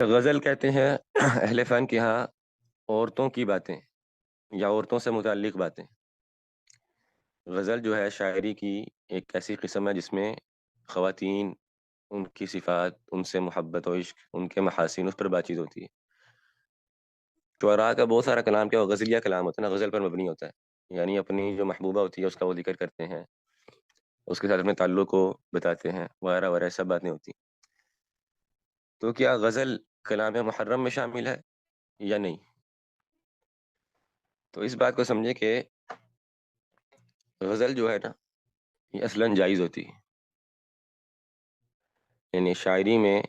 غزل کہتے ہیں اہل فن کے ہاں عورتوں کی باتیں یا عورتوں سے متعلق باتیں۔ غزل جو ہے شاعری کی ایک ایسی قسم ہے جس میں خواتین، ان کی صفات، ان سے محبت و عشق، ان کے محاسن، اس پر بات چیت ہوتی ہے۔ شعراء کا بہت سارا کلام کیا غزلیہ کلام ہوتا ہے نا، غزل پر مبنی ہوتا ہے، یعنی اپنی جو محبوبہ ہوتی ہے اس کا وہ ذکر کرتے ہیں، اس کے ساتھ اپنے تعلق کو بتاتے ہیں، وغیرہ وغیرہ سب باتیں ہوتی ہیں۔ تو کیا غزل کلام محرم میں شامل ہے یا نہیں؟ تو اس بات کو سمجھے کہ غزل جو ہے نا یہ اصلاً جائز ہوتی ہے، یعنی شاعری میں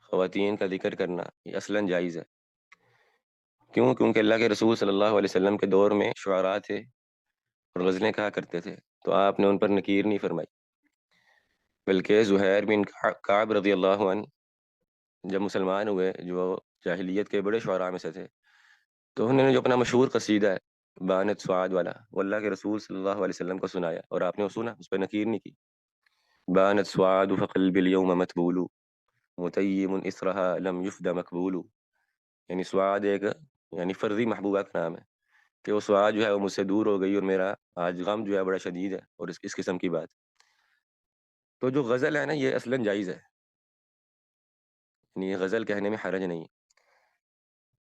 خواتین کا ذکر کرنا یہ اصلاً جائز ہے۔ کیوں؟ کیونکہ اللہ کے رسول صلی اللہ علیہ وسلم کے دور میں شعراء تھے اور غزلیں کہا کرتے تھے، تو آپ نے ان پر نکیر نہیں فرمائی، بلکہ زہیر بن کعب رضی اللہ عنہ جب مسلمان ہوئے، جو جاہلیت کے بڑے شعراء میں سے تھے، تو انہوں نے جو اپنا مشہور قصیدہ ہے بانت سعاد والا وہ اللہ کے رسول صلی اللہ علیہ وسلم کو سنایا، اور آپ نے وہ سنا، اس پہ نکیر نہیں کی۔ بانت سعاد فقلب اليوم متبول متیم اسرها لم یفد مقبول، یعنی سعاد ایک یعنی فرضی محبوبہ کا نام ہے کہ وہ سعاد جو ہے وہ مجھ سے دور ہو گئی، اور میرا آج غم جو ہے بڑا شدید ہے، اور اس قسم کی بات۔ تو جو غزل ہے نا یہ اصلاً جائز ہے، یعنی یہ غزل کہنے میں حرج نہیں ہے،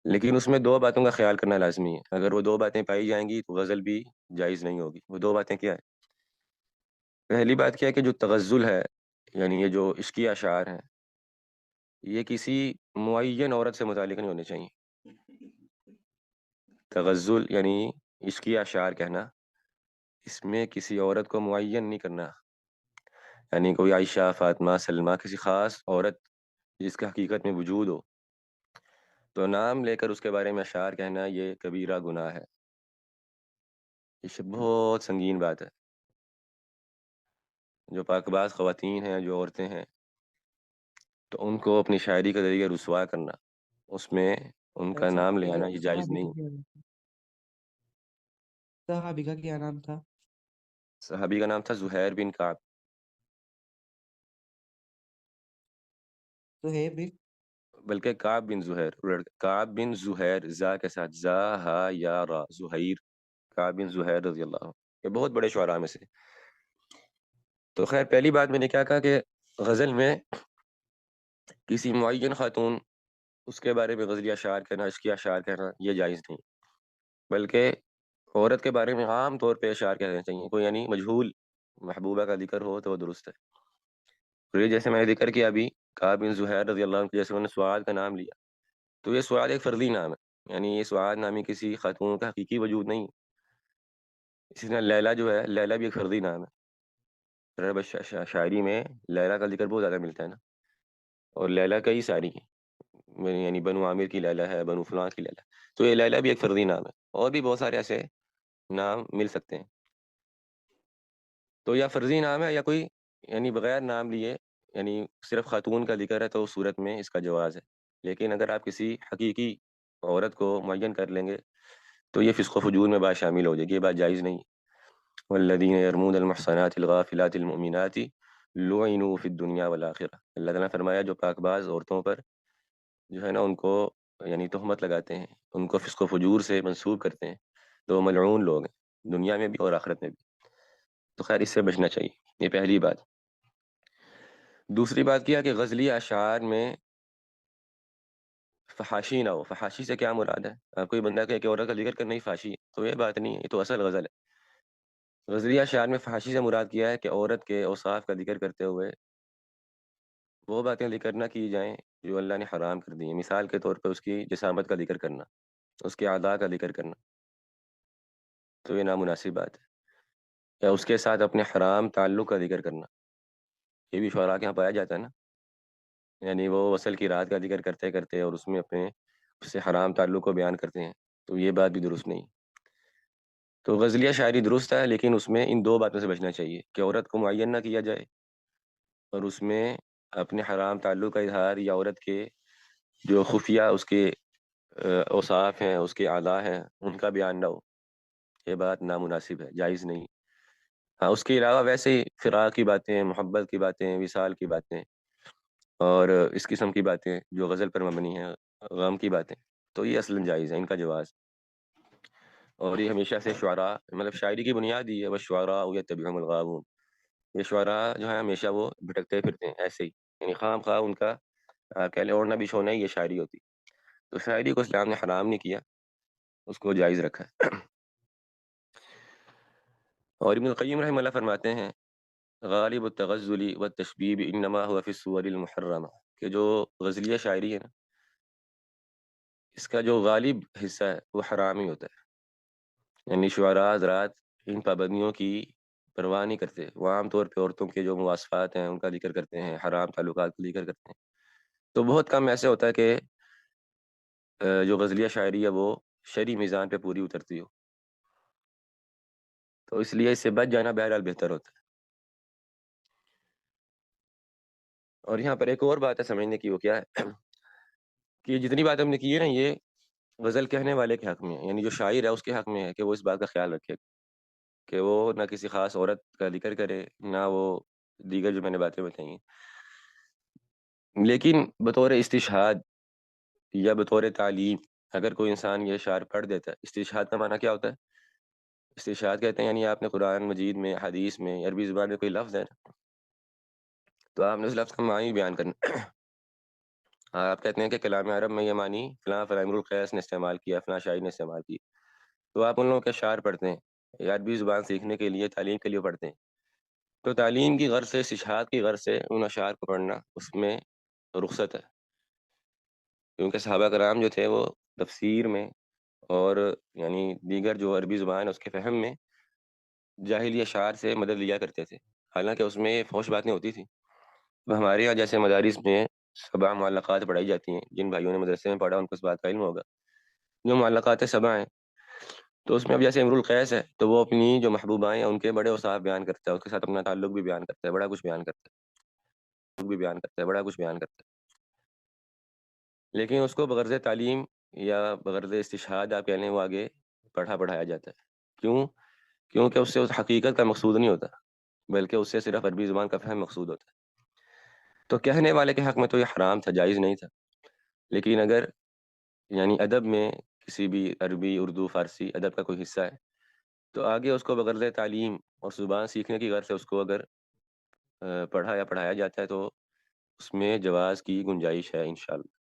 لیکن اس میں دو باتوں کا خیال کرنا لازمی ہے۔ اگر وہ دو باتیں پائی جائیں گی تو غزل بھی جائز نہیں ہوگی۔ وہ دو باتیں کیا ہے؟ پہلی بات کیا ہے کہ جو تغزل ہے، یعنی یہ جو عشقی اشعار ہیں، یہ کسی معین عورت سے متعلق نہیں ہونے چاہیے۔ تغزل یعنی عشقی اشعار کہنا، اس میں کسی عورت کو معین نہیں کرنا، یعنی کوئی عائشہ، فاطمہ، سلمہ، کسی خاص عورت جس کا حقیقت میں وجود ہو تو نام لے کر اس کے بارے میں اشعار کہنا یہ کبیرہ گناہ ہے، یہ بہت سنگین بات ہے۔ جو پاک باز خواتین ہیں، جو عورتیں ہیں، تو ان کو اپنی شاعری کے ذریعے رسوا کرنا، اس میں ان کا اچھا، نام لے جو آنا یہ جائز صحابی کا نہیں۔ کیا نام تھا؟ صحابی کا کیا نام تھا؟ صحابی کا نام تھا زہیر بن کعب، سہیب بن بلکہ کعب بن زہیر، کعب بن زہیر، زا کے ساتھ، زا ہا یا را، زہیر، کعب بن زہیر رضی اللہ عنہ، یہ بہت بڑے شعراء میں سے۔ تو خیر پہلی بات میں نے کیا کہا کہ غزل میں کسی معین خاتون اس کے بارے میں غزلیہ اشعار کہنا، عشقی اشعار کہنا یہ جائز نہیں، بلکہ عورت کے بارے میں عام طور پہ اشعار کہنے چاہیے، کوئی یعنی مجہول محبوبہ کا ذکر ہو تو وہ درست ہے۔ اور یہ جیسے میں نے ذکر کیا ابھی کعب بن زہیر رضی اللہ عنہ، جیسے انہوں نے سعاد کا نام لیا، تو یہ سعاد ایک فرضی نام ہے، یعنی یہ سعاد نامی کسی خاتون کا حقیقی وجود نہیں۔ اسی طرح لیلہ جو ہے، لیلہ بھی ایک فرضی نام ہے، عرب شاعری میں لیلہ کا ذکر بہت زیادہ ملتا ہے نا، اور لیلہ کئی ساری ہیں، یعنی بنو عامر کی لیلہ ہے، بنو فلاں کی لیلہ، تو یہ لیلہ بھی ایک فرضی نام ہے، اور بھی بہت سارے ایسے نام مل سکتے ہیں۔ تو یا فرضی نام ہے یا کوئی یعنی بغیر نام لیے یعنی صرف خاتون کا ذکر ہے، تو اس صورت میں اس کا جواز ہے۔ لیکن اگر آپ کسی حقیقی عورت کو معین کر لیں گے تو یہ فسق و فجور میں بات شامل ہو جائے گی، یہ بات جائز نہیں۔ والذین یرمون المحصنات الغافلات المؤمنات لعنوا فی الدنیا والآخرہ، اللہ تعالیٰ نے فرمایا جو پاک باز عورتوں پر جو ہے نا ان کو یعنی تہمت لگاتے ہیں، ان کو فسق و فجور سے منسوب کرتے ہیں، تو وہ ملعون لوگ ہیں، دنیا میں بھی اور آخرت میں بھی۔ تو خیر اس سے بچنا چاہیے، یہ پہلی بات۔ دوسری بات کیا کہ غزلی اشعار میں فحاشی نہ ہو۔ فحاشی سے کیا مراد ہے؟ آپ کوئی بندہ کہے کہ عورت کا ذکر کرنا ہی فحاشی ہے، تو یہ بات نہیں ہے، یہ تو اصل غزل ہے۔ غزلی اشعار میں فحاشی سے مراد کیا ہے کہ عورت کے اوصاف کا ذکر کرتے ہوئے وہ باتیں ذکر نہ کی جائیں جو اللہ نے حرام کر دی ہیں، مثال کے طور پر اس کی جسامت کا ذکر کرنا، اس کے اعضاء کا ذکر کرنا، تو یہ نامناسب بات ہے۔ یا اس کے ساتھ اپنے حرام تعلق کا ذکر کرنا، یہ بھی شعراء کے یہاں پایا جاتا ہے نا، یعنی وہ وصل کی رات کا ذکر کرتے کرتے اور اس میں اپنے اس سے حرام تعلق کو بیان کرتے ہیں، تو یہ بات بھی درست نہیں۔ تو غزلیہ شاعری درست ہے، لیکن اس میں ان دو باتوں سے بچنا چاہیے کہ عورت کو معین نہ کیا جائے، اور اس میں اپنے حرام تعلق کا اظہار یا عورت کے جو خفیہ اس کے اوصاف ہیں، اس کے اعضاء ہیں، ان کا بیان نہ ہو، یہ بات نامناسب ہے، جائز نہیں۔ ہاں اس کے علاوہ ویسے ہی فراق کی باتیں، محبت کی باتیں، وصال کی باتیں، اور اس قسم کی باتیں جو غزل پر مبنی ہیں، غم کی باتیں، تو یہ اصلاً جائز ہے ان کا جواز۔ اور یہ ہمیشہ سے شعراء، مطلب شاعری کی بنیاد یہ ہے، والشعراء یتبعہم الغاوون، یہ شعراء جو ہیں ہمیشہ وہ بھٹکتے پھرتے ہیں ایسے ہی، یعنی خواہ خواہ ان کا کہہ لیں اوڑھنا بچھونا ہی یہ شاعری ہوتی۔ تو شاعری کو اسلام نے حرام نہیں کیا، اس کو جائز رکھا ہے۔ اور ابن القیم رحمہ اللہ فرماتے ہیں غالب التغزل والتشبیب انما هو فی الصور المحرمہ، کہ جو غزلیہ شاعری ہے نا، اس کا جو غالب حصہ ہے وہ حرام ہی ہوتا ہے، یعنی شعراء حضرات ان پابندیوں کی پرواہ نہیں کرتے، وہ عام طور پہ عورتوں کے جو مواصفات ہیں ان کا ذکر کرتے ہیں، حرام تعلقات کا ذکر کرتے ہیں۔ تو بہت کم ایسے ہوتا ہے کہ جو غزلیہ شاعری ہے وہ شرعی میزان پہ پوری اترتی ہو، تو اس لیے اس سے بچ جانا بہرحال بہتر ہوتا ہے۔ اور یہاں پر ایک اور بات ہے سمجھنے کی، وہ کیا ہے کہ جتنی بات ہم نے کی ہے نا، یہ غزل کہنے والے کے حق میں ہے، یعنی جو شاعر ہے اس کے حق میں ہے کہ وہ اس بات کا خیال رکھے کہ وہ نہ کسی خاص عورت کا ذکر کرے، نہ وہ دیگر جو میں نے باتیں بتائی ہیں۔ لیکن بطور استشہاد یا بطور تعلیم اگر کوئی انسان یہ اشعار پڑھ دیتا ہے، استشہاد کا معنی کیا ہوتا ہے؟ استشہاد کہتے ہیں یعنی آپ نے قرآن مجید میں، حدیث میں، عربی زبان میں کوئی لفظ ہے تو آپ نے اس لفظ کا معنی بیان کرنا۔ آپ کہتے ہیں کہ کلام عرب میں یہ معنی فلاں فلاں امرؤ القیس نے استعمال کیا، فلاں شاعر نے استعمال کی، تو آپ ان لوگوں کے اشعار پڑھتے ہیں یا عربی زبان سیکھنے کے لیے، تعلیم کے لیے پڑھتے ہیں، تو تعلیم کی غرض سے، استشہاد کی غرض سے ان اشعار کو پڑھنا اس میں رخصت ہے، کیونکہ صحابہ کرام جو تھے وہ تفسیر میں اور یعنی دیگر جو عربی زبان ہے اس کے فہم میں جاہلی اشعار سے مدد لیا کرتے تھے، حالانکہ اس میں فحش باتیں ہوتی تھیں۔ اب ہمارے یہاں جیسے مدارس میں 7 معلقات پڑھائی جاتی ہیں، جن بھائیوں نے مدرسے میں پڑھا ان کو اس بات کا علم ہوگا، جو معلقات 7 ہیں، تو اس میں اب جیسے امرؤ القیس ہے تو وہ اپنی جو محبوبائیں ہیں ان کے بڑے اوصاف بیان کرتا ہے، اس کے ساتھ اپنا تعلق بھی بیان کرتا ہے، بڑا کچھ بیان کرتا ہے، بڑا کچھ بیان کرتا ہے، لیکن اس کو بغرض تعلیم یا بغرض استشہاد آپ کہہ لیں وہ آگے پڑھایا جاتا ہے۔ کیوں؟ کیونکہ اس سے اس حقیقت کا مقصود نہیں ہوتا، بلکہ اس سے صرف عربی زبان کا فہم مقصود ہوتا ہے۔ تو کہنے والے کے حق میں تو یہ حرام تھا، جائز نہیں تھا، لیکن اگر یعنی ادب میں کسی بھی عربی، اردو، فارسی ادب کا کوئی حصہ ہے تو آگے اس کو بغرض تعلیم اور زبان سیکھنے کی غرض سے اس کو اگر پڑھا یا پڑھایا جاتا ہے تو اس میں جواز کی گنجائش ہے انشاءاللہ۔